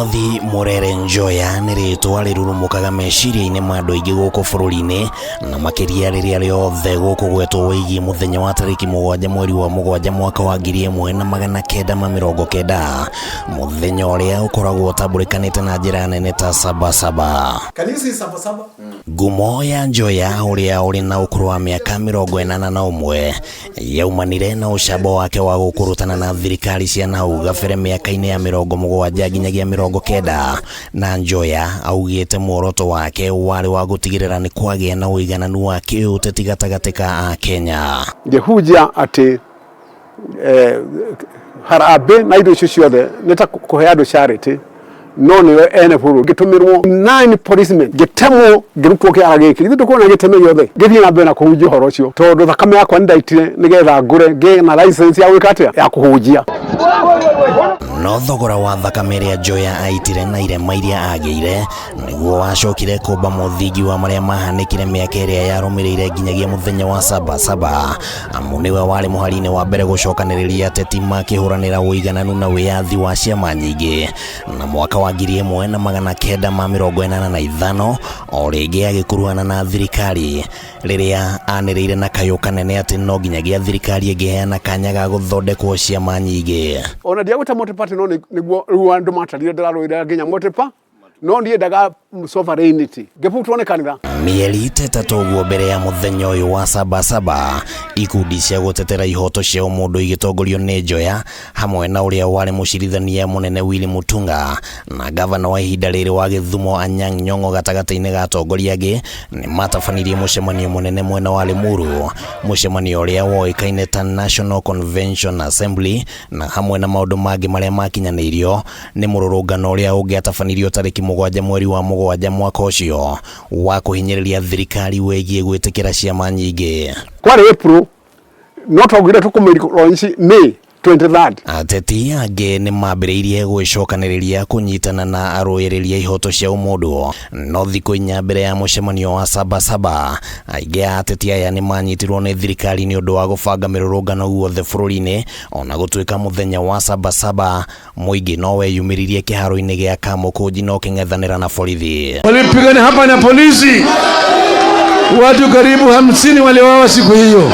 Mothi Murere Njoya nĩ rĩtwa rĩrurumũkaga meciria-inĩ ma andũ aingĩ gũkũ bũrũri-inĩ na makĩria rĩrĩa rĩothe gũkũ gwetwo wĩgiĩ mũthenya wa tarĩki 7 mweri wa 7 mwaka wa 1990, mũthenya ũrĩa ũkoragwo ũtambũrĩkanĩte na njĩra nene ta Sabasaba. Sabasaba? Ngumo ya Njoya ũrĩa ũrĩ na ũkũrũ wa mĩaka 81 yaumanire na ũcamba wake wa gũkũrũtana na thirikari cia nahau gabere mĩaka-inĩ ya 70 nginyagia 90, na Njoya augĩte muoroto wake warĩ wa gũtigĩrĩra nĩ kwagĩa na ũigananu wa kĩũteti gatagatĩ ka Akenya. Ngĩhunjia atĩ harambĩ na indo icio ciothe nĩ ta kũhe andũ charity, no nĩwe ene bũrũri gĩtũmĩrwo 9 policemen gĩtemwo ngĩrutwo kĩara gĩkĩ ithu ndũkona gĩteme gĩothe gĩthiĩ na mbere na kũhunjia ũhoro ũcio tondũ thakame yakwa nĩ ndaitire nĩgetha ngũre ngĩe na license ya gwĩka atĩa ya kũhunjia. No thogora wa thakame ĩrĩa Njoya aitire na irema iria agĩire nĩguo wacokire kũmba mũthingi wa marĩa mahanĩkire mĩaka ĩrĩa yarũmĩrĩire nginyagia mũthenya wa Sabasaba, amu nĩwe warĩ mũhari-inĩ wa mbere gũcokanĩrĩria ateti makĩhũranĩra ũigananu na wĩyathi wa ciama nyingĩ, na mwaka wa 1985 o rĩngĩ agĩkuruhana na thirikari rĩrĩa anĩrĩire na kayũ kanene atĩ no nginyagia thirikari ĩngĩheana kanya ga gũthondekwo ciama nyingĩ. Ona ndiagwĩta Multiparty no nĩguo rĩu andũ matarire ndararũĩra nginya Multiparty no ndiendaga sovereignty ngĩbutwo nĩ kanitha. Mĩeri 3 ũguo mbere ya mũthenya ũyũ wa Sabasaba, ikundi cia gũtetera ihoto cia ũmũndũ igĩtongorio nĩ Njoya hamwe na ũrĩa warĩ mũcirithania mũnene Willy Mutunga na gavana wa ihinda rĩrĩ wa Gĩthumo Anyang' Nyong'o gatagatĩ-inĩ ga atongoria angĩ nĩ matabanirie mũcemanio mũnene mwena wa Limuru, mũcemanio ũrĩa woĩkaine ta National Convention Assembly, na hamwe na maũndũ mangĩ marĩa makinyanĩirio nĩ mũrũrũngano ũrĩa ũngĩatabanirio tarĩki 7 mweri wa 7 mwaka ũcio wa kũhinyĩrĩria thirikari wĩgiĩ gwĩtĩkĩra ciama nyingĩ. Kwarĩ April no twaugire tũkũmĩrĩka May 23rd. Ateti angĩ nĩ mambĩrĩirie gwĩcokanĩrĩria kũnyitana na arũĩrĩria ihoto cia ũmũndũ, no thikũ inya mbere ya mũcemanio wa Sabasaba, aingĩ a ateti aya nĩ manyitirwo nĩ thirikari nĩ ũndũ wa gũbanga mĩrũrũngano guothe bũrũri-inĩ, ona gũtuĩka mũthenya wa Sabasaba mũingĩ no weyumĩririe kĩharo-inĩ gĩa Kamũkũnji no kĩng'ethanĩra na borithi. Walipigana hapa na polisi, watu karibu 50 waliuawa siku hiyo.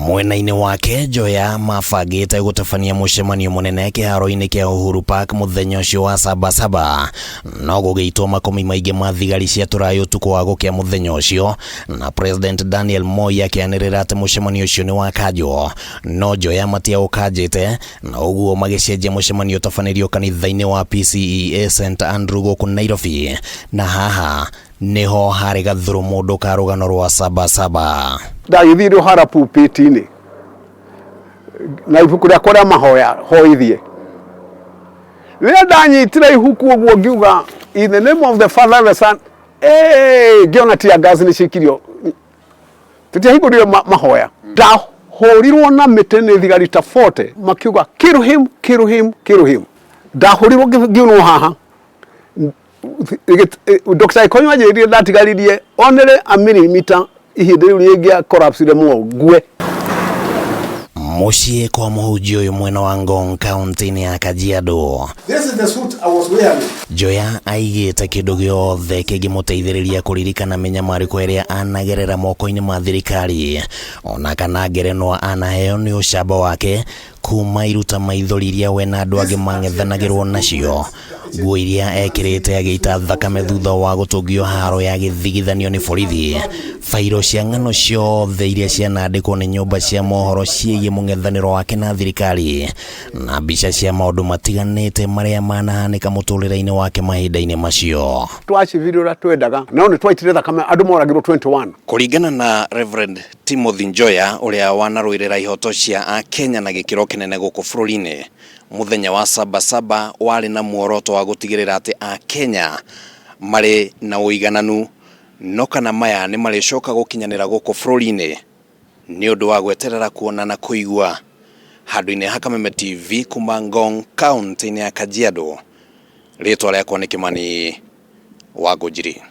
Mwena-inĩ wake Njoya mabangĩte gũtabania mũcemanio mũnene kĩharo-inĩ kĩa Uhuru Park mũthenya ũcio wa Sabasaba, no gũgĩitwo makũmi maingĩ ma thigari cia tũraĩ ũtukũ wa gũkĩa mũthenya ũcio, na President Daniel Moi akĩanĩrĩra atĩ mũcemanio ũcio nĩ wakanjwo, no Njoya matiaũkanjĩte, na ũguo magĩcenjia mũcemanio ũtabanĩrio kanitha-inĩ wa PCEA St Andrew gũkũ Nairobi, na haha niho harĩ gathũrũ mũndũ ka rũgano rwa Sabasaba. Ndagĩthire hara pulpit-inĩ na ibuku rĩa kũrĩa mahoya hoithie rĩrĩa ndanyitire ihuku ũguo ngiuga in the name of the Father and the Son, ngĩona tear gas nĩ cikirio tũtiahingũrire mahoya, ndahũrirwo na mĩtĩ nĩ thigari ta 40 makiuga kill him, kill him, kill him. Ndahũrirwo ngiunwo haha Dr. Ikonyo ajĩrire ndatigaririe onere a milimita ihinda rĩu rĩngĩ collapse ngwe. Mũciĩ kwa mũhunjia ũyũ mwena wa Ngong kaunti-inĩ ya Kajiado. This is the suit I was wearing. Njoya aigĩte kĩndũ gĩothe kĩngĩmũteithĩrĩria kũririkana mĩnyamarĩko ĩrĩa anagerera moko-inĩ ma thirikari, ona kana ngerenwa anaheo nĩ ũcamba wake kuma iruta maithori iria we na andũ angĩ mang'ethanagĩrwo nacio, nguo iria ekĩrĩte agĩita thakame thutha wa gũtũngio haro ya gĩthigithanio nĩ borithi, fairo cia ng'ano ciothe iria cianandĩkwo nĩ nyũmba cia mohoro ciĩgiĩ mũng'ethanĩro wake na thirikari, na mbica cia maũndũ matiganĩte marĩa manahanĩka mũtũrĩre-inĩ wake mahinda-inĩ macio. Twacivirio ũrĩa twendaga no nĩ twaitire thakame andũ moragirwo 21. Kũringana na Reverend Timothy Njoya ũrĩa wanarũĩrĩra ihoto cia Akenya na gĩkĩro kĩnene gũkũ bũrũri-inĩ, mũthenya wa Sabasaba warĩ na muoroto wa gũtigĩrĩra atĩ Akenya marĩ na ũigananu, no kana maya nĩ marĩcoka gũkinyanĩra gũkũ bũrũri-inĩ nĩ ũndũ wa gweterera kuona na kũigua. Handũ-inĩ ha Kameme TV kuma Ngong kaunti-inĩ ya Kajiado, rĩtwa rĩakwa nĩ Kimani wa Ngũnjiri.